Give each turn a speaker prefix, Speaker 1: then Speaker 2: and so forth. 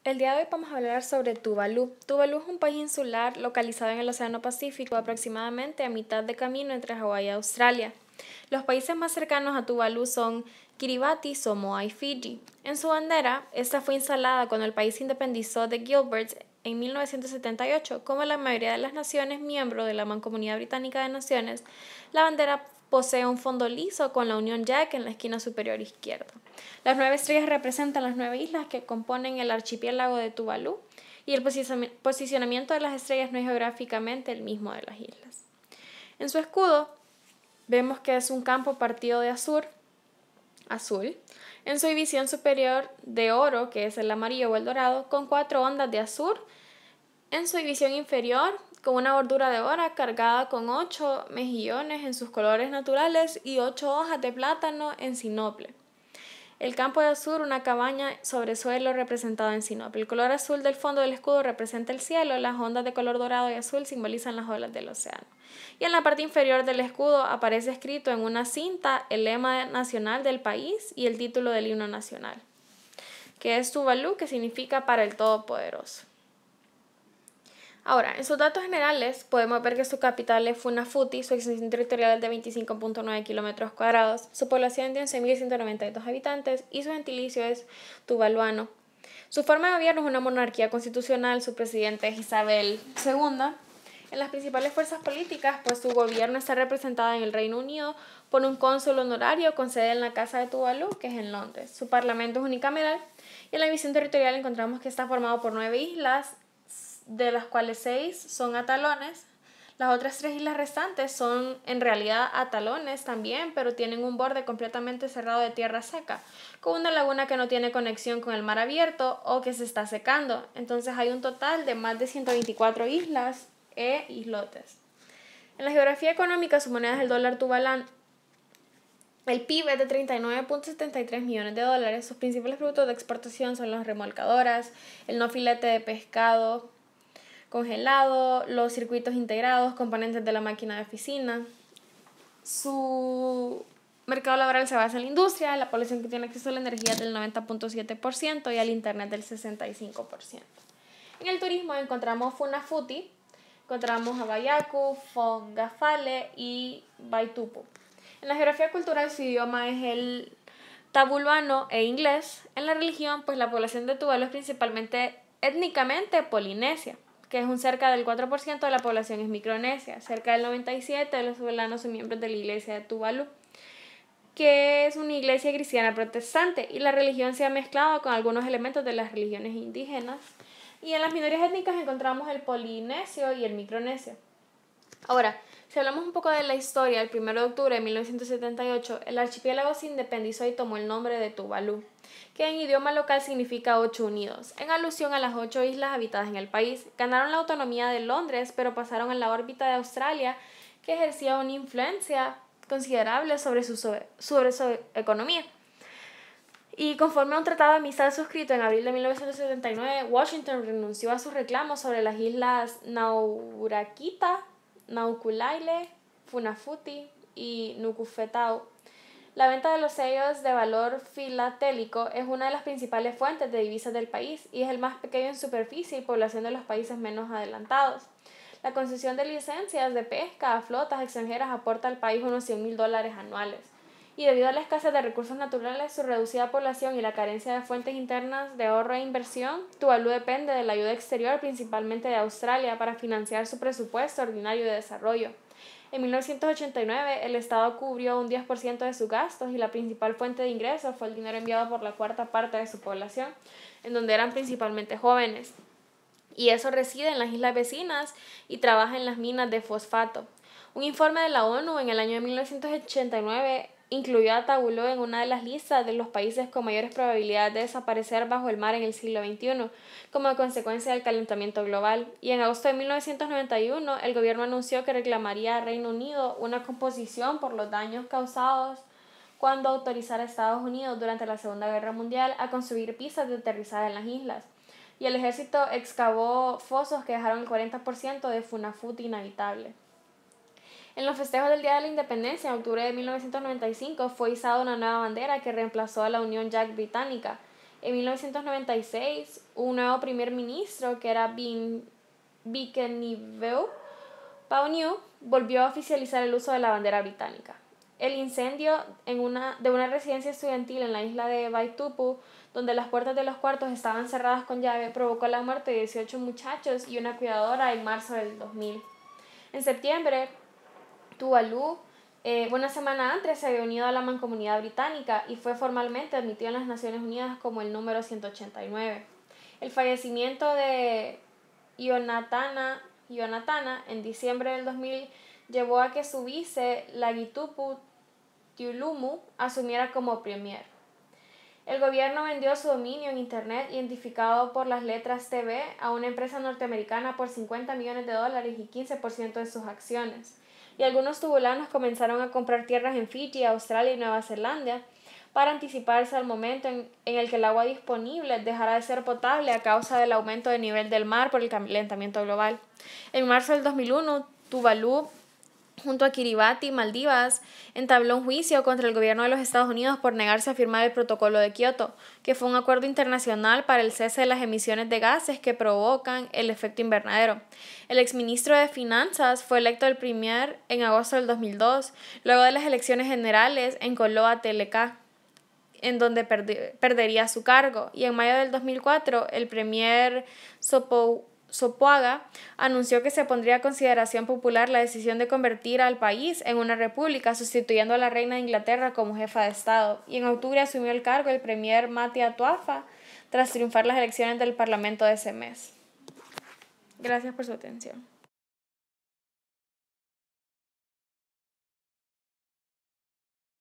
Speaker 1: El día de hoy vamos a hablar sobre Tuvalu. Tuvalu es un país insular localizado en el Océano Pacífico, aproximadamente a mitad de camino entre Hawái y Australia. Los países más cercanos a Tuvalu son Kiribati, Samoa y Fiji. En su bandera, esta fue instalada cuando el país se independizó de Gilbert en 1978. Como la mayoría de las naciones miembros de la Mancomunidad Británica de Naciones, la bandera posee un fondo liso con la unión Jack en la esquina superior izquierda. Las 9 estrellas representan las 9 islas que componen el archipiélago de Tuvalu, y el posicionamiento de las estrellas no es geográficamente el mismo de las islas. En su escudo vemos que es un campo partido de azul, en su división superior de oro, que es el amarillo o el dorado, con 4 ondas de azul, en su división inferior con una bordura de oro cargada con 8 mejillones en sus colores naturales y 8 hojas de plátano en sinople. El campo de azul, una cabaña sobre suelo representada en sinople. El color azul del fondo del escudo representa el cielo, las ondas de color dorado y azul simbolizan las olas del océano. Y en la parte inferior del escudo aparece escrito en una cinta el lema nacional del país y el título del himno nacional, que es Tuvalu, que significa para el Todopoderoso. Ahora, en sus datos generales podemos ver que su capital es Funafuti, su extensión territorial es de 25.9 kilómetros cuadrados, su población de 11.192 habitantes y su gentilicio es tuvaluano. Su forma de gobierno es una monarquía constitucional, su presidente es Isabel II. En las principales fuerzas políticas, pues su gobierno está representado en el Reino Unido por un cónsul honorario con sede en la Casa de Tuvalu, que es en Londres. Su parlamento es unicameral y en la división territorial encontramos que está formado por 9 islas, de las cuales 6 son atolones. Las otras 3 islas restantes son en realidad atolones también, pero tienen un borde completamente cerrado de tierra seca, con una laguna que no tiene conexión con el mar abierto o que se está secando. Entonces hay un total de más de 124 islas e islotes. En la geografía económica, su moneda es el dólar tuvalán. El PIB es de 39.73 millones de dólares. Sus principales productos de exportación son las remolcadoras, el no filete de pescado congelado, los circuitos integrados, componentes de la máquina de oficina. Su mercado laboral se basa en la industria, la población que tiene acceso a la energía es del 90.7% y al internet del 65%. En el turismo encontramos Funafuti, encontramos Habayacu, Fongafale y Baitupu. En la geografía cultural su idioma es el tabuluano e inglés. En la religión, pues la población de Tuvalu es principalmente étnicamente polinesia, que es cerca del 4% de la población es micronesia. Cerca del 97% de los tuvalanos son miembros de la iglesia de Tuvalu, que es una iglesia cristiana protestante, y la religión se ha mezclado con algunos elementos de las religiones indígenas. Y en las minorías étnicas encontramos el polinesio y el micronesio. Ahora, si hablamos un poco de la historia, el 1 de octubre de 1978, el archipiélago se independizó y tomó el nombre de Tuvalu, que en idioma local significa 8 unidos, en alusión a las 8 islas habitadas en el país. Ganaron la autonomía de Londres, pero pasaron en la órbita de Australia, que ejercía una influencia considerable sobre su economía. Y conforme a un tratado de amistad suscrito en abril de 1979, Washington renunció a sus reclamos sobre las islas Naurakita, Naukulaile, Funafuti y Nukufetau. La venta de los sellos de valor filatélico es una de las principales fuentes de divisas del país y es el más pequeño en superficie y población de los países menos adelantados. La concesión de licencias de pesca a flotas extranjeras aporta al país unos $100,000 anuales. Y debido a la escasez de recursos naturales, su reducida población y la carencia de fuentes internas de ahorro e inversión, Tuvalu depende de la ayuda exterior, principalmente de Australia, para financiar su presupuesto ordinario de desarrollo. En 1989, el Estado cubrió un 10% de sus gastos y la principal fuente de ingresos fue el dinero enviado por la cuarta parte de su población, en donde eran principalmente jóvenes. Y eso reside en las islas vecinas y trabaja en las minas de fosfato. Un informe de la ONU en el año de 1989 incluyó a Tuvalu en una de las listas de los países con mayores probabilidades de desaparecer bajo el mar en el siglo XXI, como consecuencia del calentamiento global. Y en agosto de 1991, el gobierno anunció que reclamaría al Reino Unido una composición por los daños causados cuando autorizara a Estados Unidos durante la Segunda Guerra Mundial a construir pistas de aterrizaje en las islas. Y el ejército excavó fosos que dejaron el 40% de Funafuti inhabitable. En los festejos del Día de la Independencia, en octubre de 1995, fue izada una nueva bandera que reemplazó a la Unión Jack británica. En 1996, un nuevo primer ministro, que era Bikeniveau Pauniu, volvió a oficializar el uso de la bandera británica. El incendio de una residencia estudiantil en la isla de Vaitupu, donde las puertas de los cuartos estaban cerradas con llave, provocó la muerte de 18 muchachos y una cuidadora en marzo del 2000. En septiembre, Tuvalu, una semana antes, se había unido a la Mancomunidad Británica y fue formalmente admitido en las Naciones Unidas como el número 189. El fallecimiento de Ionatana en diciembre del 2000 llevó a que su vice, Lagitupu Tiulumu, asumiera como premier. El gobierno vendió su dominio en Internet, identificado por las letras TV, a una empresa norteamericana por $50 millones y 15% de sus acciones. Y algunos tubulanos comenzaron a comprar tierras en Fiji, Australia y Nueva Zelanda para anticiparse al momento en el que el agua disponible dejará de ser potable a causa del aumento del nivel del mar por el calentamiento global. En marzo del 2001, Tuvalu, junto a Kiribati, Maldivas, entabló un juicio contra el gobierno de los Estados Unidos por negarse a firmar el Protocolo de Kioto, que fue un acuerdo internacional para el cese de las emisiones de gases que provocan el efecto invernadero. El exministro de Finanzas fue electo el premier en agosto del 2002, luego de las elecciones generales en Koloa Teleka, en donde perdería su cargo, y en mayo del 2004 el premier Sopoaga anunció que se pondría a consideración popular la decisión de convertir al país en una república, sustituyendo a la reina de Inglaterra como jefa de Estado, y en octubre asumió el cargo el premier Matia Tuafa tras triunfar las elecciones del parlamento de ese mes. Gracias por su atención.